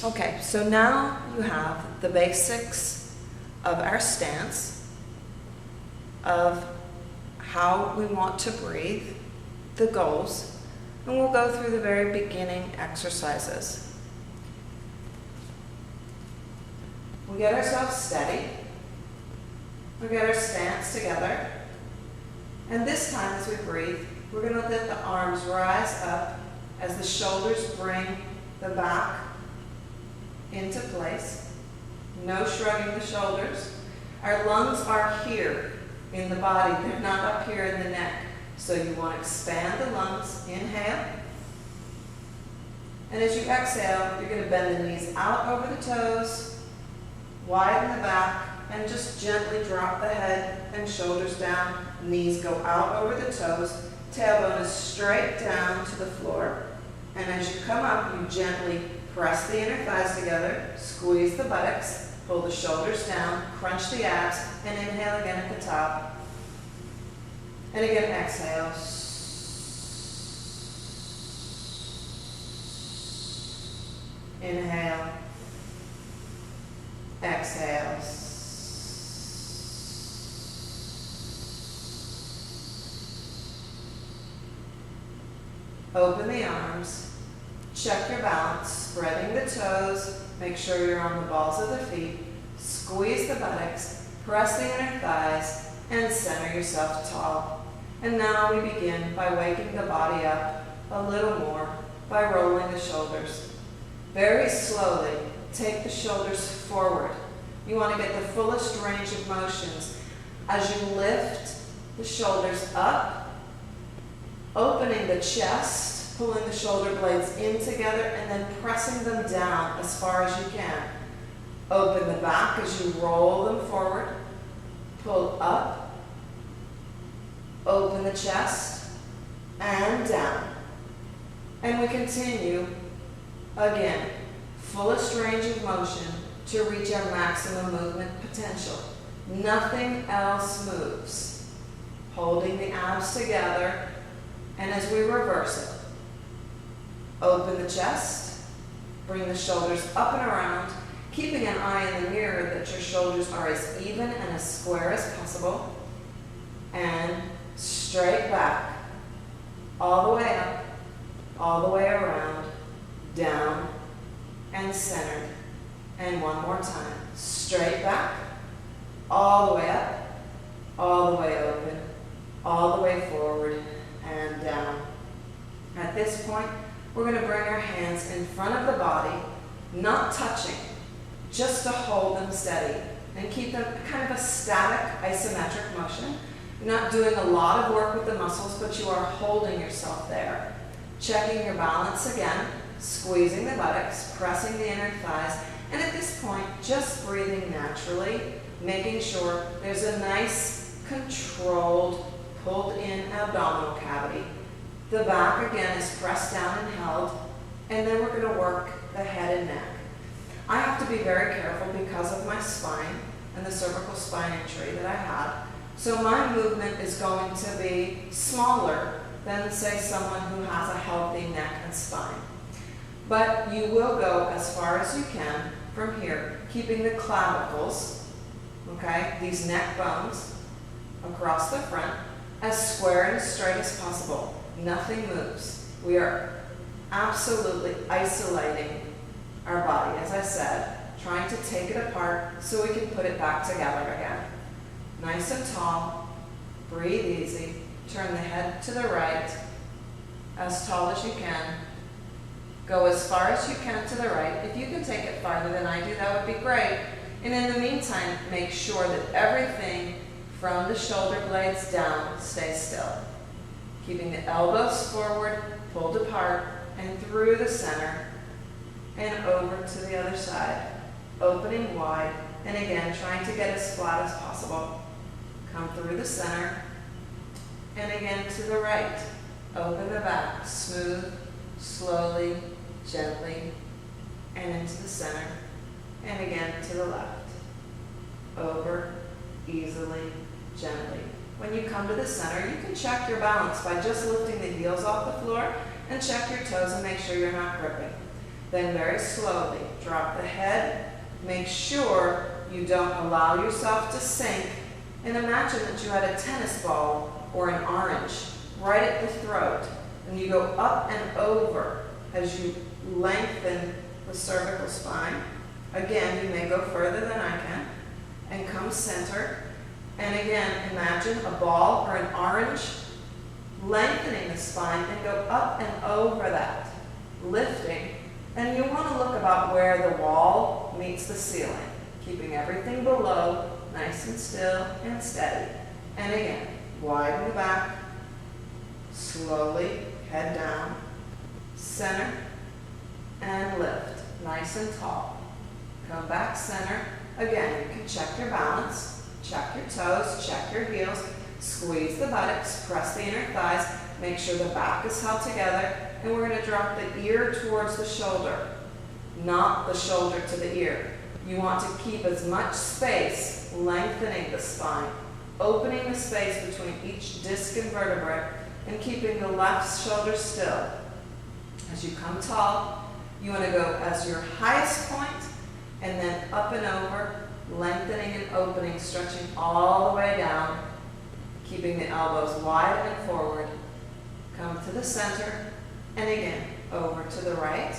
Okay, so now you have the basics of our stance, of how we want to breathe, the goals, and we'll go through the very beginning exercises. We'll get ourselves steady. We'll get our stance together. And this time as we breathe, we're going to let the arms rise up as the shoulders bring the back into place. No shrugging the shoulders. Our lungs are here in the body. They're not up here in the neck. So you want to expand the lungs. Inhale. And as you exhale, you're going to bend the knees out over the toes, widen the back, and just gently drop the head and shoulders down. Knees go out over the toes. Tailbone is straight down to the floor. And as you come up, you gently press the inner thighs together, squeeze the buttocks, pull the shoulders down, crunch the abs, and inhale again at the top. And again, exhale. Inhale. Exhale. Open the arms. Check your balance, spreading the toes. Make sure you're on the balls of the feet. Squeeze the buttocks, press the inner thighs, and center yourself tall. And now we begin by waking the body up a little more by rolling the shoulders. Very slowly, take the shoulders forward. You want to get the fullest range of motions. As you lift the shoulders up, opening the chest, pulling the shoulder blades in together, and then pressing them down as far as you can. Open the back as you roll them forward. Pull up. Open the chest. And down. And we continue again. Fullest range of motion to reach our maximum movement potential. Nothing else moves. Holding the abs together. And as we reverse it, open the chest, bring the shoulders up and around, keeping an eye in the mirror that your shoulders are as even and as square as possible, and straight back, all the way up, all the way around, down, and centered. And one more time, straight back, all the way up, all the way open, all the way forward, and down. At this point, we're going to bring our hands in front of the body, not touching, just to hold them steady and keep them kind of a static isometric motion. You're not doing a lot of work with the muscles, but you are holding yourself there. Checking your balance again, squeezing the buttocks, pressing the inner thighs, and at this point, just breathing naturally, making sure there's a nice, controlled, pulled in abdominal cavity. The back again is pressed down and held, and then we're going to work the head and neck. I have to be very careful because of my spine and the cervical spine injury that I had. So my movement is going to be smaller than, say, someone who has a healthy neck and spine. But you will go as far as you can from here, keeping the clavicles, okay, these neck bones across the front, as square and as straight as possible. Nothing moves. We are absolutely isolating our body, as I said, trying to take it apart so we can put it back together again. Nice and tall. Breathe easy. Turn the head to the right, as tall as you can. Go as far as you can to the right. If you can take it farther than I do, that would be great. And in the meantime, make sure that everything from the shoulder blades down stays still. Keeping the elbows forward, pulled apart, and through the center, and over to the other side. Opening wide, and again, trying to get as flat as possible. Come through the center, and again to the right. Open the back, smooth, slowly, gently, and into the center, and again to the left. Over, easily, gently. When you come to the center, you can check your balance by just lifting the heels off the floor and check your toes and make sure you're not gripping. Then very slowly, drop the head. Make sure you don't allow yourself to sink. And imagine that you had a tennis ball or an orange right at the throat. And you go up and over as you lengthen the cervical spine. Again, you may go further than I can. And come center. And again, imagine a ball or an orange, lengthening the spine and go up and over that, lifting. And you want to look about where the wall meets the ceiling, keeping everything below nice and still and steady. And again, widen the back, slowly head down, center, and lift, nice and tall. Come back center. Again, you can check your balance, check your toes, check your heels, squeeze the buttocks, press the inner thighs, make sure the back is held together, and we're going to drop the ear towards the shoulder, not the shoulder to the ear. You want to keep as much space, lengthening the spine, opening the space between each disc and vertebrae, and keeping the left shoulder still. As you come tall, you want to go as your highest point, and then up and over, lengthening and opening, stretching all the way down, keeping the elbows wide and forward. Come to the center, and again, over to the right.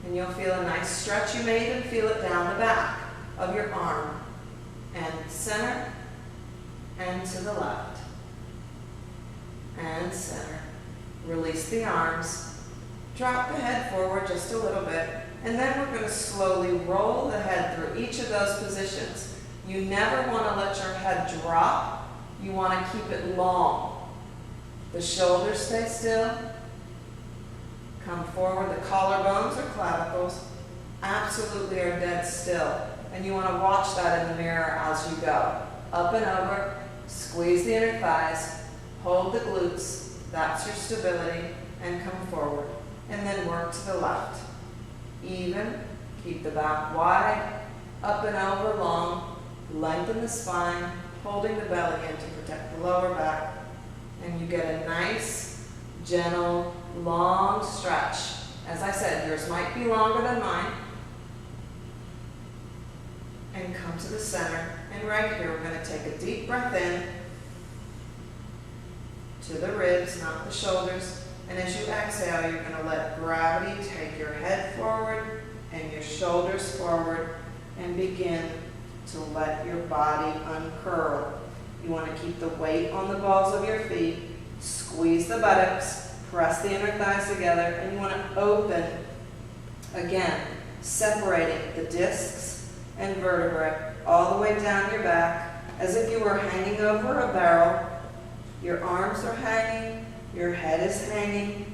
And you'll feel a nice stretch. You may even feel it down the back of your arm. And center, and to the left. And center. Release the arms. Drop the head forward just a little bit. And then we're going to slowly roll the head through each of those positions. You never want to let your head drop. You want to keep it long. The shoulders stay still. Come forward. The collarbones or clavicles absolutely are dead still. And you want to watch that in the mirror as you go. Up and over. Squeeze the inner thighs. Hold the glutes. That's your stability. And come forward. And then work to the left. Even. Keep the back wide. Up and over long. Lengthen the spine. Holding the belly in to protect the lower back. And you get a nice, gentle, long stretch. As I said, yours might be longer than mine. And come to the center. And right here, we're going to take a deep breath in to the ribs, not the shoulders. And as you exhale, you're going to let gravity take your head forward and your shoulders forward and begin to let your body uncurl. You want to keep the weight on the balls of your feet. Squeeze the buttocks. Press the inner thighs together. And you want to open, again, separating the discs and vertebrae all the way down your back as if you were hanging over a barrel. Your arms are hanging. Your head is hanging.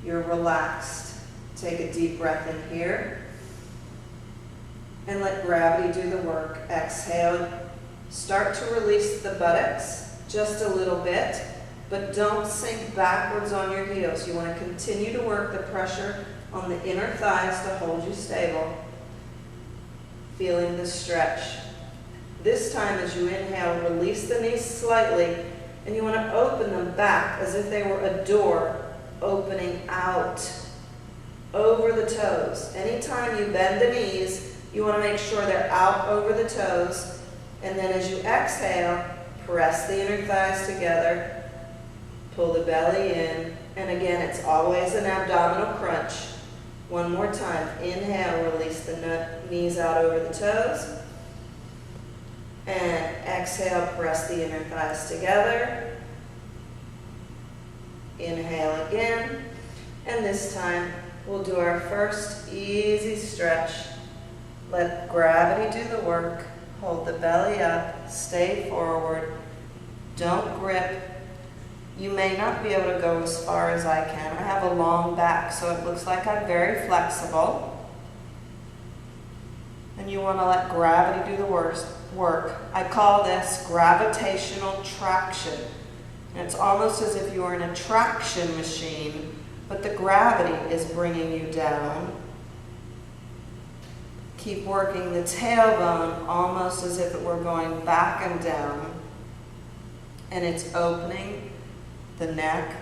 You're relaxed. Take a deep breath in here. And let gravity do the work. Exhale. Start to release the buttocks just a little bit, but don't sink backwards on your heels. You want to continue to work the pressure on the inner thighs to hold you stable. Feeling the stretch. This time as you inhale, release the knees slightly, and you want to open them back as if they were a door opening out over the toes. Anytime you bend the knees, you want to make sure they're out over the toes. And then as you exhale, press the inner thighs together, pull the belly in, and again, it's always an abdominal crunch. One more time. Inhale, release the knees out over the toes. And exhale, press the inner thighs together. Inhale again. And this time, we'll do our first easy stretch. Let gravity do the work. Hold the belly up. Stay forward. Don't grip. You may not be able to go as far as I can. I have a long back, so it looks like I'm very flexible. And you want to let gravity do the work. I call this gravitational traction. And it's almost as if you were in a traction machine, but the gravity is bringing you down. Keep working the tailbone almost as if it were going back and down. And it's opening the neck,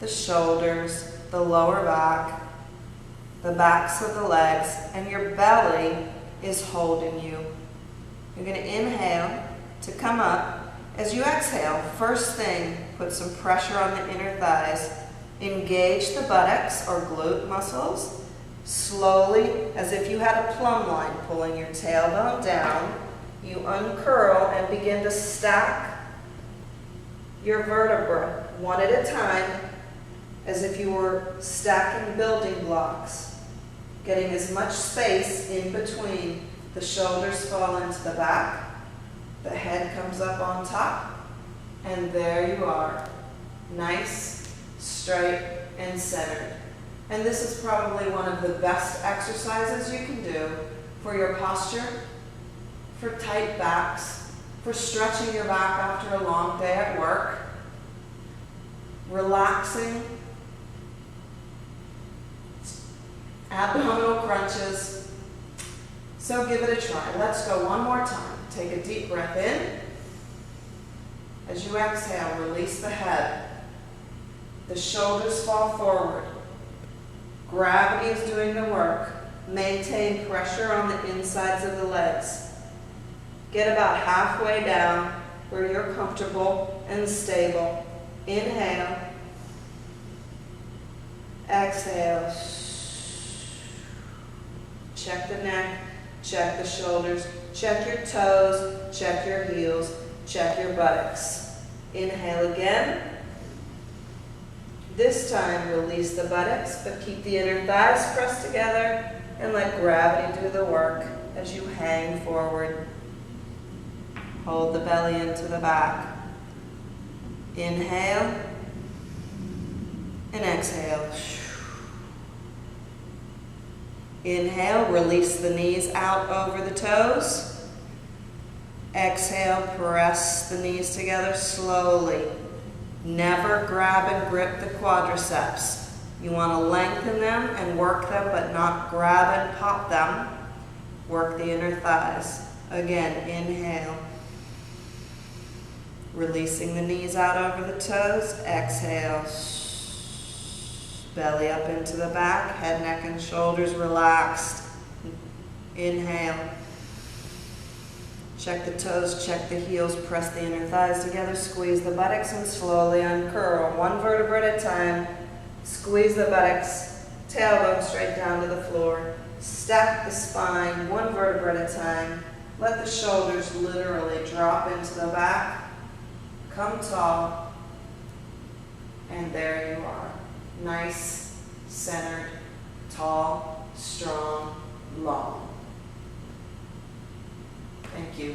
the shoulders, the lower back, the backs of the legs, and your belly is holding you. You're going to inhale to come up. As you exhale, first thing, put some pressure on the inner thighs. Engage the buttocks or glute muscles. Slowly, as if you had a plumb line, pulling your tailbone down, you uncurl and begin to stack your vertebrae one at a time, as if you were stacking building blocks, getting as much space in between. The shoulders fall into the back, the head comes up on top, and there you are, nice, straight, and centered. And this is probably one of the best exercises you can do for your posture, for tight backs, for stretching your back after a long day at work, relaxing, abdominal crunches. So give it a try. Let's go one more time. Take a deep breath in. As you exhale, release the head. The shoulders fall forward. Gravity is doing the work. Maintain pressure on the insides of the legs. Get about halfway down where you're comfortable and stable. Inhale. Exhale. Check the neck. Check the shoulders. Check your toes. Check your heels. Check your buttocks. Inhale again. This time, release the buttocks, but keep the inner thighs pressed together and let gravity do the work as you hang forward. Hold the belly into the back. Inhale and exhale. Inhale, release the knees out over the toes. Exhale, press the knees together slowly. Never grab and grip the quadriceps. You want to lengthen them and work them, but not grab and pop them. Work the inner thighs. Again, inhale. Releasing the knees out over the toes. Exhale. Belly up into the back. Head, neck, and shoulders relaxed. Inhale. Check the toes, check the heels, press the inner thighs together, squeeze the buttocks, and slowly uncurl. One vertebra at a time. Squeeze the buttocks, tailbone straight down to the floor. Stack the spine, one vertebra at a time. Let the shoulders literally drop into the back. Come tall. And there you are. Nice, centered, tall, strong, long. Thank you.